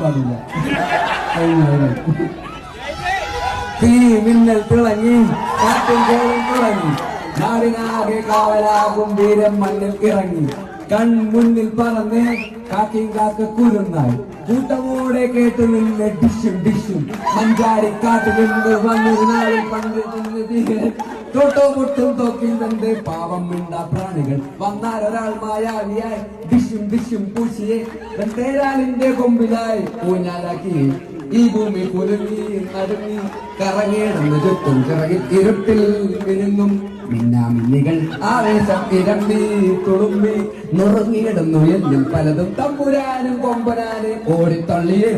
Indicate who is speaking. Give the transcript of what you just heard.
Speaker 1: പാടില്ല. തീ മിന്നൽ തിളങ്ങി, കാറ്റും കോളും തിളങ്ങി, നാടിനാകെ കാവലാകും വീരം മണ്ണിൽ ഇറങ്ങി. കൺമുന്നിൽ പറന്ന് കാക്കിയും കാക്ക കുരുന്നായി, കൂട്ടമോടെ കേട്ടു നിന്ന് ഡിഷും ഡിഷും. മഞ്ചാടി കാട്ടിൽ നിന്ന് വന്നൊരു നാളിൽ പണ്ട് ധീരൻ, തൊട്ടോ മുട്ടും തോക്കിൽ തന്റെ പാവം മിണ്ട പ്രാണികൾ. വന്നാൽ ഒരാൾ മായാവിയായി ഡിഷും ഡിഷും പൂശിയെ തേരാലിന്റെ കൊമ്പിലായി ഊഞ്ഞാലാക്കി. ഈ ഭൂമി കുലുങ്ങി നടുങ്ങി കറങ്ങിയിടന്ന് ചുറ്റും ചിറകിൽ ഇരുട്ടിൽ മിനുങ്ങും മിന്നാമിന്നികൾ. ആവേശം ഇരമ്പി തുളുമ്പി നുറങ്ങിയിടുന്നു എന്നിൽ പലതും. തമ്പുരാനും കൊമ്പനാനും ഓടിത്തള്ളിയേ